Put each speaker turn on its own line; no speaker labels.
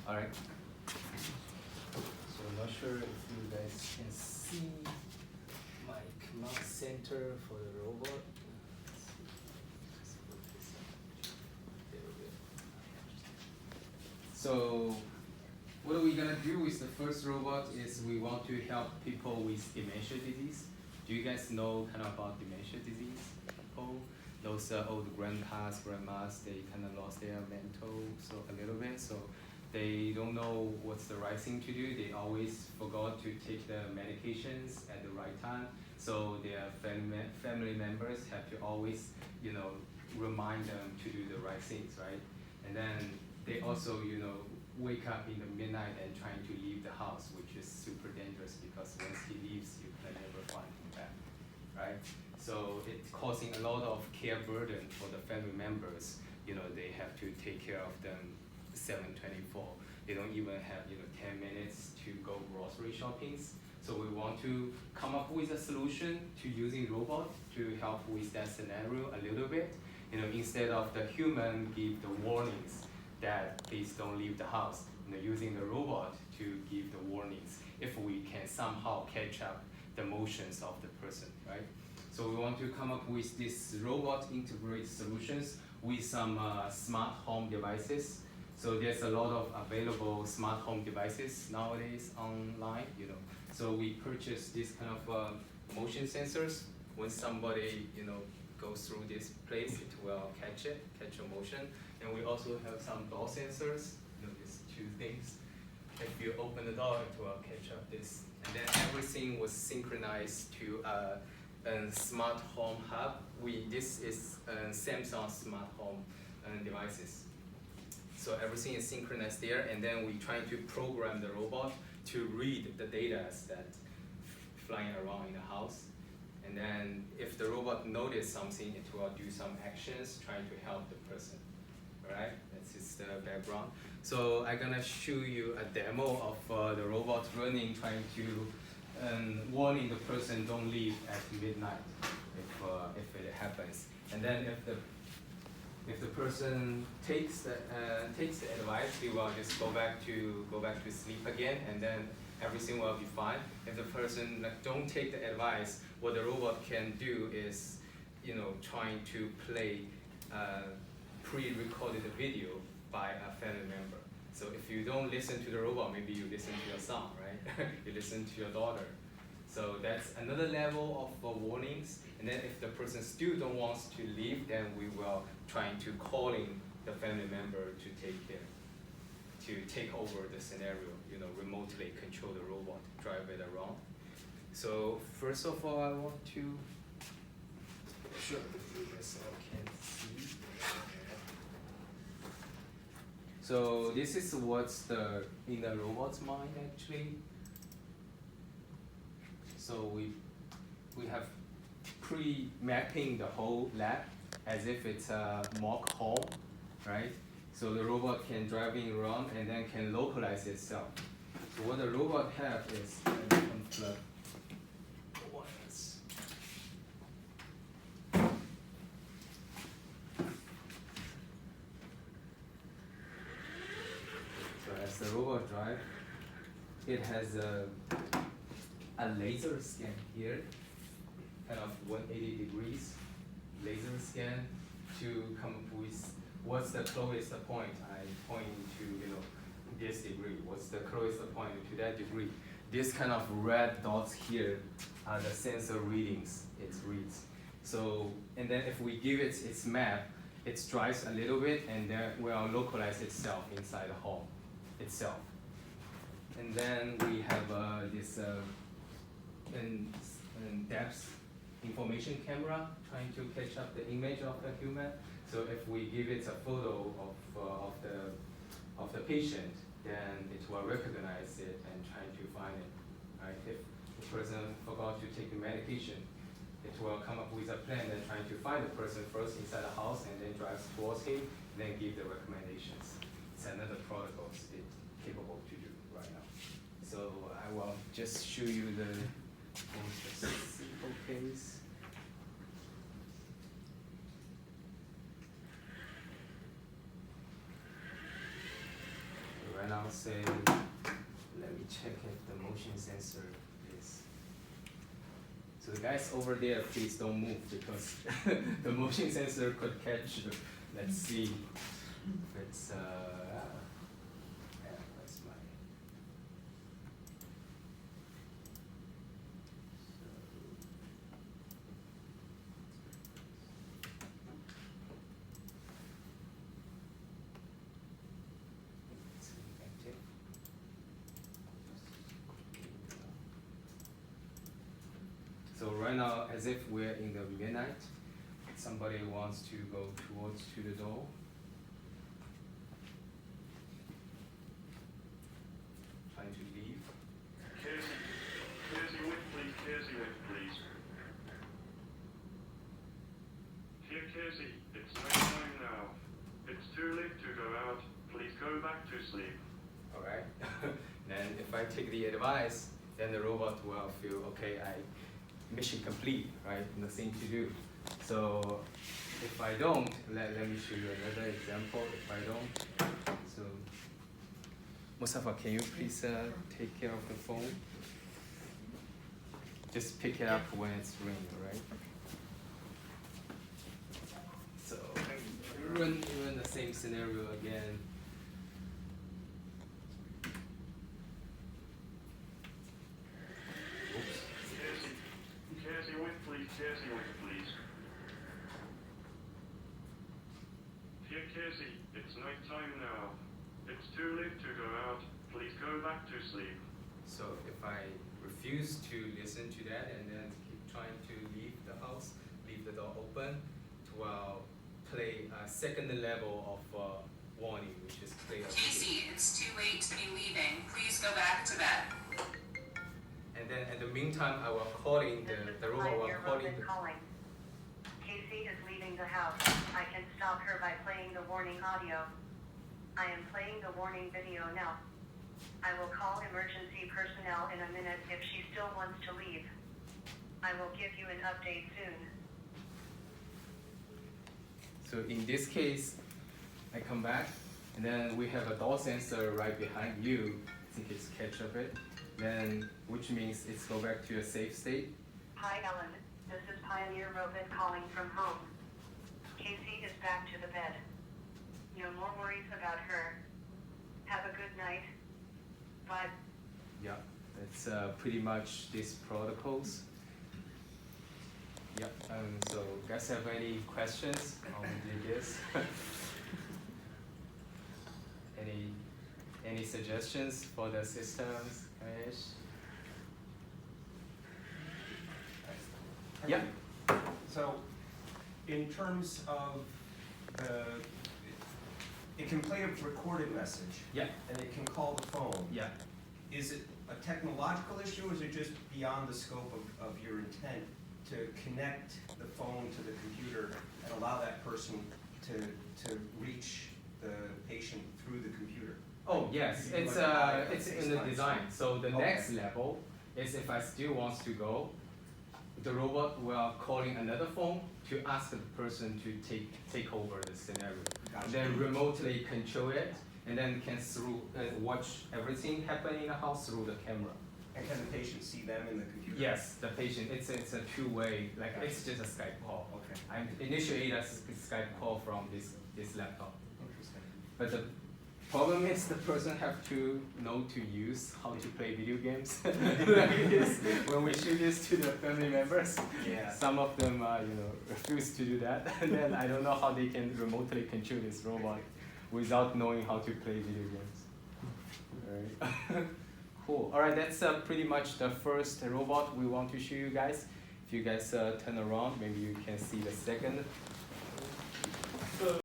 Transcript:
All right. So I'm not sure if you guys can see my command center for the robot. So what are we gonna do with the first robot is we want to help people with dementia disease. Do you guys know kind of about dementia disease? People, those old grandpas, grandmas, they kind of lost their mental so a little bit, so they don't know what's the right thing to do. They always forgot to take the medications at the right time. So their family members have to always, remind them to do the right things, right? And then they also, wake up in the midnight and trying to leave the house, which is super dangerous because once he leaves, you can never find him back, right? So it's causing a lot of care burden for the family members. They have to take care of them 7/24. They don't even have 10 minutes to go grocery shopping. So we want to come up with a solution to using robot to help with that scenario a little bit. Instead of the human give the warnings that please don't leave the house, using the robot to give the warnings if we can somehow catch up the motions of the person, right? So we want to come up with this robot integrated solutions with some smart home devices. So there's a lot of available smart home devices nowadays online, So we purchase this kind of motion sensors. When somebody, goes through this place, it will catch a motion. And we also have some door sensors, these two things. If you open the door, it will catch up this. And then everything was synchronized to a smart home hub. This is Samsung smart home devices. So everything is synchronized there, and then we try to program the robot to read the data that's flying around in the house. And then if the robot notices something, it will do some actions trying to help the person. Right? That's just the background. So I'm gonna show you a demo of the robot running, trying to warning the person don't leave at midnight if it happens. And then if the person takes the advice, he will just go back to sleep again, and then everything will be fine. If the person don't take the advice, what the robot can do is, trying to play pre-recorded video by a family member. So if you don't listen to the robot, maybe you listen to your son, right? You listen to your daughter. So that's another level of warnings. And then if the person still don't want to leave, then we will try to calling the family member to take over the scenario, remotely control the robot, drive it around. So first of all, I want to show you guys all can see. So this is what's in the robot's mind actually. So we have pre-mapping the whole lab as if it's a mock home, right? So the robot can driving around and then can localize itself. So what the robot have is unplug the wires. So as the robot drive, it has a laser scan here, kind of 180 degrees laser scan to come up with what's the closest point. I point to this degree. What's the closest point to that degree? This kind of red dots here are the sensor readings it reads. So and then if we give it its map, it drives a little bit and then will localize itself inside the home itself. And then we have this depth information camera trying to catch up the image of the human. So if we give it a photo of the patient, then it will recognize it and try to find it. Right? If the person forgot to take the medication, it will come up with a plan and trying to find the person first inside the house and then drives towards him, and then give the recommendations. It's another protocol it's capable to do right now. So I will just show you the most simple case. right now say, let me check if the motion sensor is. So the guys over there, please don't move because the motion sensor could catch you. Let's see if it's, that's my. So right now, as if we're in the midnight, somebody wants to go towards to the door. Trying to leave.
Casey Wick, please. Casey Wick, please. Dear Casey, it's nighttime now. It's too late to go out. Please go back to sleep.
All right. Then if I take the advice, then the robot will feel, okay, mission complete, right? Nothing to do. So if I don't, let me show you another example. If I don't, so Mustafa, can you please take care of the phone? Just pick it up when it's ringing, right? So run the same scenario again.
Casey Wick, please. Casey Wick, please. Dear Casey, it's nighttime now. It's too late to go out. Please go back to sleep.
So if I refuse to listen to that and then keep trying to leave the house, leave the door open, it will play a second level of warning, which is play a
Casey, it's too late to be leaving. Please go back to bed.
And then in the meantime, I will call in the robot will call in the.
Calling. Casey is leaving the house. I can stop her by playing the warning audio. I am playing the warning video now. I will call emergency personnel in a minute if she still wants to leave. I will give you an update soon.
So in this case, I come back, and then we have a door sensor right behind you. I think it's catch of it. Then, which means it's go back to a safe state.
Hi Ellen, this is Pioneer Robot calling from home. Casey is back to the bed. No more worries about her. Have a good night. Bye.
Yeah, that's pretty much these protocols. Yep. So, guys, have any questions on this? Any suggestions for the systems? Yeah.
So, in terms of it can play a recorded message.
Yeah.
And it can call the phone.
Yeah.
Is it a technological issue, or is it just beyond the scope of your intent to connect the phone to the computer and allow that person to reach the patient through the computer?
Oh yes, it's in the design. So the next level is if I still wants to go, the robot will calling another phone to ask the person to take over the scenario.
Gotcha.
Then remotely control it, and then can watch everything happen in the house through the camera.
And can the patient see them in the computer?
Yes, the patient. It's a two-way. Like
Gotcha.
it's just a Skype call.
Okay.
I initiate a Skype call from this laptop.
Interesting.
But the problem is the person have to know to use how to play video games. When we show this to the family members,
Yeah.
some of them refuse to do that, and then I don't know how they can remotely control this robot without knowing how to play video games. Alright. Cool. Alright, that's pretty much the first robot we want to show you guys. If you guys turn around, maybe you can see the second